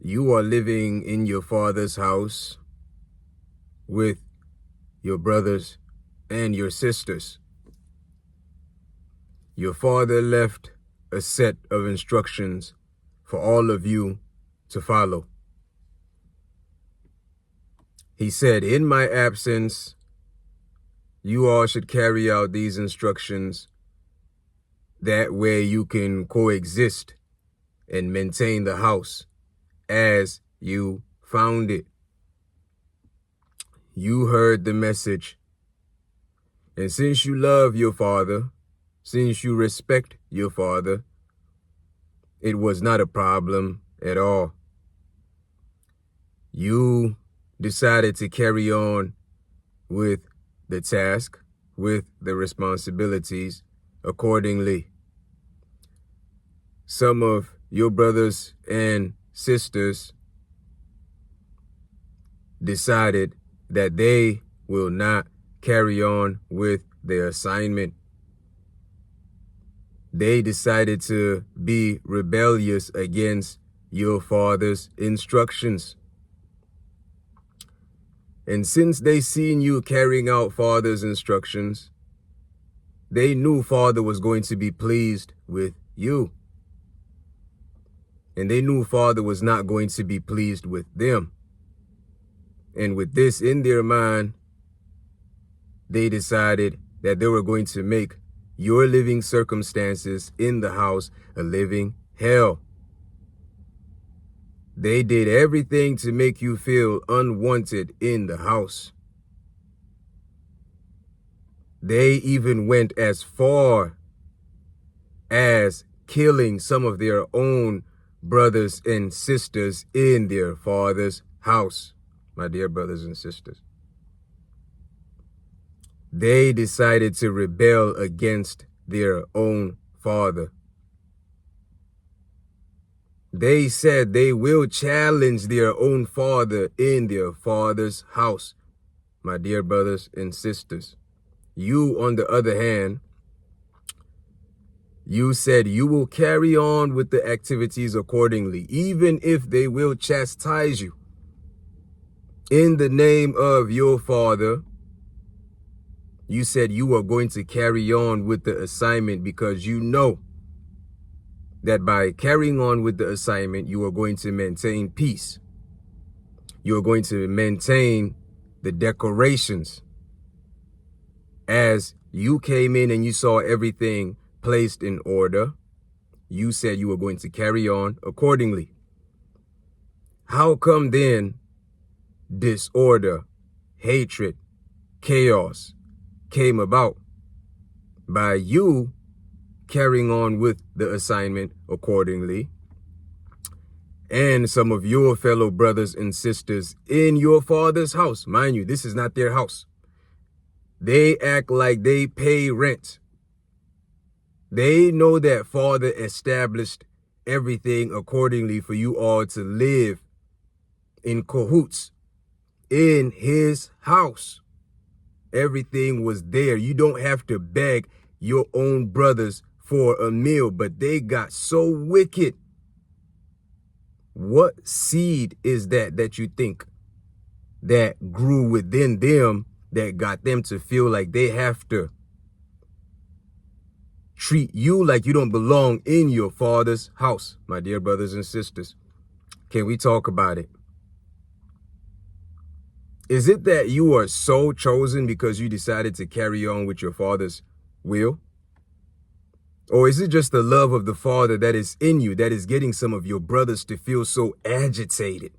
You are living in your father's house with your brothers and your sisters. Your father left a set of instructions for all of you to follow. He said, in my absence, you all should carry out these instructions. That way you can coexist and maintain the house as you found it. You heard the message. And since you love your father, since you respect your father, it was not a problem at all. You decided to carry on with the task, with the responsibilities accordingly. Some of your brothers and sisters decided that they will not carry on with their assignment. They decided to be rebellious against your father's instructions. And since they seen you carrying out father's instructions, they knew father was going to be pleased with you. And they knew father was not going to be pleased with them. And with this in their mind, they decided that they were going to make your living circumstances in the house a living hell. They did everything to make you feel unwanted in the house. They even went as far as killing some of their own brothers and sisters in their father's house, my dear brothers and sisters. They decided to rebel against their own father. They said they will challenge their own father in their father's house, my dear brothers and sisters. You, on the other hand, you said you will carry on with the activities accordingly, even if they will chastise you. In the name of your father, you said you are going to carry on with the assignment because you know that by carrying on with the assignment, you are going to maintain peace. You are going to maintain the decorations. As you came in and you saw everything placed in order, you said you were going to carry on accordingly. How come then disorder, hatred, chaos came about? By you carrying on with the assignment accordingly, and some of your fellow brothers and sisters in your father's house. Mind you, this is not their house. They act like they pay rent. They know that father established everything accordingly for you all to live in cahoots in his house. Everything was there. You don't have to beg your own brothers for a meal, but they got so wicked. What seed is that you think that grew within them that got them to feel like they have to treat you like you don't belong in your father's house, my dear brothers and sisters? Can we talk about it? Is it that you are so chosen because you decided to carry on with your father's will? Or is it just the love of the Father that is in you that is getting some of your brothers to feel so agitated?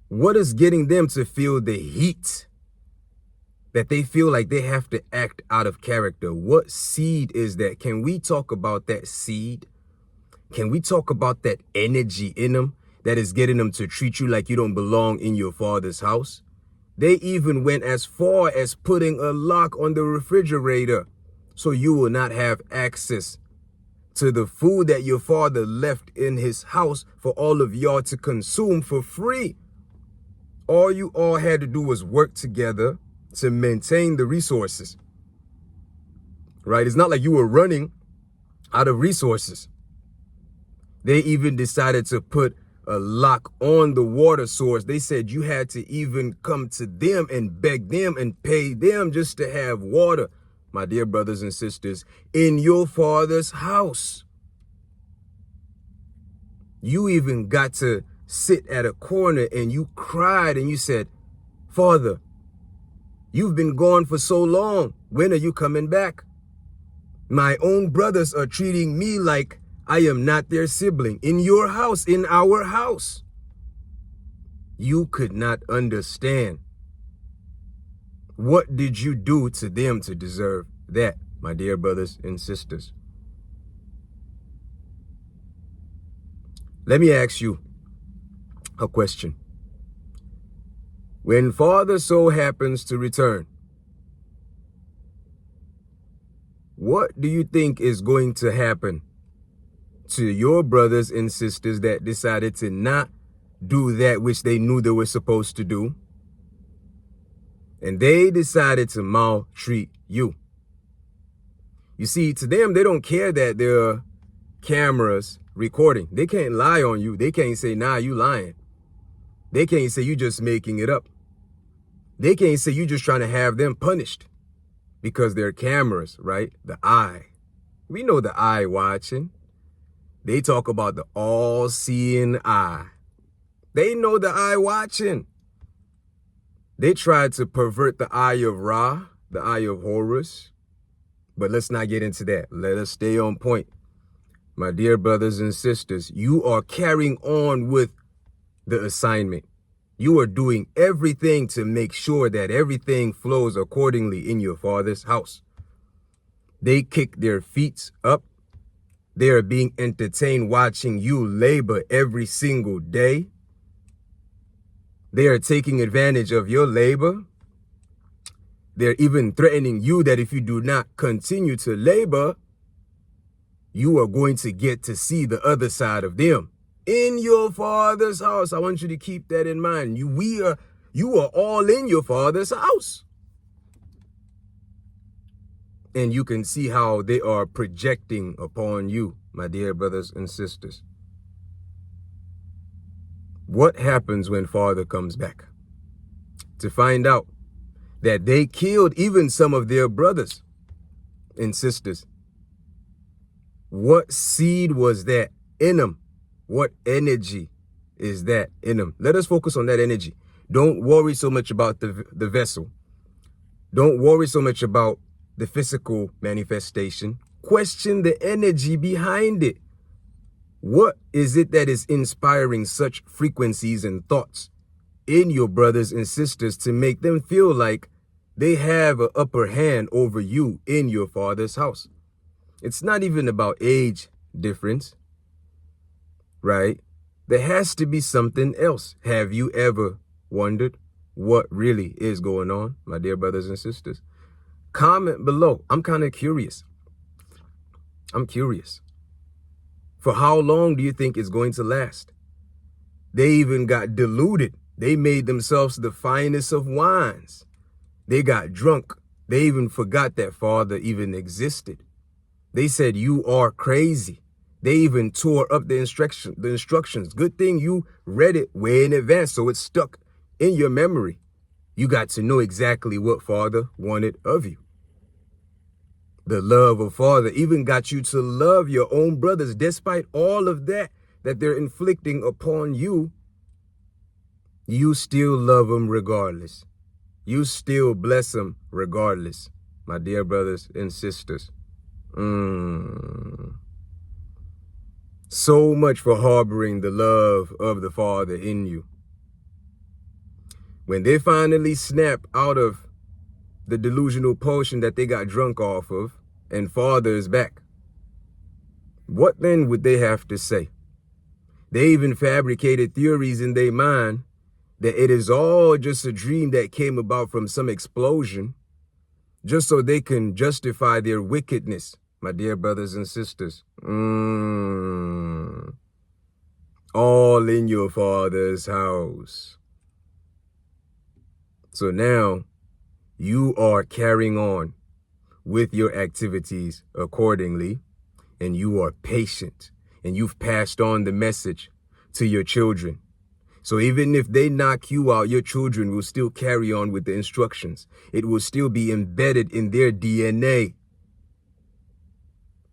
What is getting them to feel the heat that they feel like they have to act out of character? What seed is that? Can we talk about that seed? Can we talk about that energy in them that is getting them to treat you like you don't belong in your father's house? They even went as far as putting a lock on the refrigerator so you will not have access to the food that your father left in his house for all of y'all to consume for free. All you all had to do was work together to maintain the resources, right? It's not like you were running out of resources. They even decided to put a lock on the water source. They said you had to even come to them and beg them and pay them just to have water, my dear brothers and sisters, in your Father's house. You even got to sit at a corner and you cried and you said, Father, you've been gone for so long. When are you coming back? My own brothers are treating me like I am not their sibling. In your house, in our house. You could not understand. What did you do to them to deserve that, my dear brothers and sisters? Let me ask you a question. When Father so happens to return, what do you think is going to happen to your brothers and sisters that decided to not do that which they knew they were supposed to do? And they decided to maltreat you. You see, to them, they don't care that there are cameras recording. They can't lie on you. They can't say, nah, you lying. They can't say you just making it up. They can't say you just trying to have them punished because they're cameras, right? The eye. We know the eye watching. They talk about the all-seeing eye. They know the eye watching. They tried to pervert the eye of Ra, the eye of Horus. But let's not get into that. Let us stay on point. My dear brothers and sisters, you are carrying on with the assignment. You are doing everything to make sure that everything flows accordingly in your Father's house. They kick their feet up. They are being entertained watching you labor every single day. They are taking advantage of your labor. They're even threatening you that if you do not continue to labor, you are going to get to see the other side of them in your Father's house. I want you to keep that in mind. You are all in your Father's house. And you can see how they are projecting upon you, my dear brothers and sisters. What happens when Father comes back? To find out that they killed even some of their brothers and sisters. What seed was that in them? What energy is that in them? Let us focus on that energy. Don't worry so much about the vessel. Don't worry so much about the physical manifestation. Question the energy behind it. What is it that is inspiring such frequencies and thoughts in your brothers and sisters to make them feel like they have an upper hand over you in your Father's house? It's not even about age difference, right? There has to be something else. Have you ever wondered what really is going on, my dear brothers and sisters? Comment below. I'm kind of curious. I'm curious. For how long do you think it's going to last? They even got deluded. They made themselves the finest of wines. They got drunk. They even forgot that Father even existed. They said, you are crazy. They even tore up the instructions. Good thing you read it way in advance, so it's stuck in your memory. You got to know exactly what Father wanted of you. The love of Father even got you to love your own brothers, despite all of that they're inflicting upon you. You still love them regardless. You still bless them regardless, my dear brothers and sisters. So much for harboring the love of the Father in you. When they finally snap out of the delusional potion that they got drunk off of, and Father is back, what then would they have to say? They even fabricated theories in their mind that it is all just a dream that came about from some explosion, just so they can justify their wickedness, my dear brothers and sisters. All in your Father's house. So now you are carrying on with your activities accordingly, and you are patient, and you've passed on the message to your children. So even if they knock you out, your children will still carry on with the instructions. It will still be embedded in their DNA.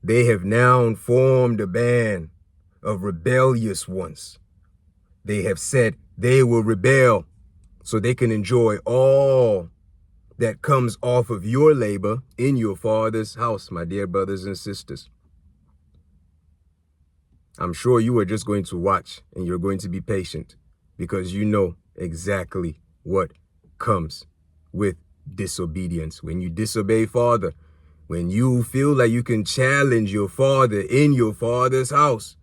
They have now formed a band of rebellious ones. They have said they will rebel so they can enjoy all that comes off of your labor in your Father's house, my dear brothers and sisters. I'm sure you are just going to watch and you're going to be patient because you know exactly what comes with disobedience. When you disobey Father, when you feel like you can challenge your Father in your Father's house,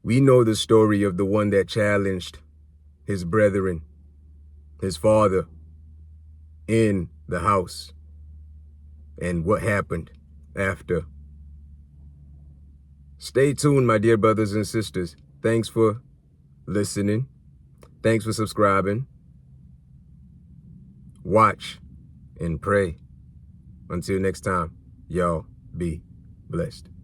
we know the story of the one that challenged his brethren, his father, in the house, and what happened after. Stay tuned, my dear brothers and sisters. Thanks for listening. Thanks for subscribing. Watch and pray. Until next time, y'all be blessed.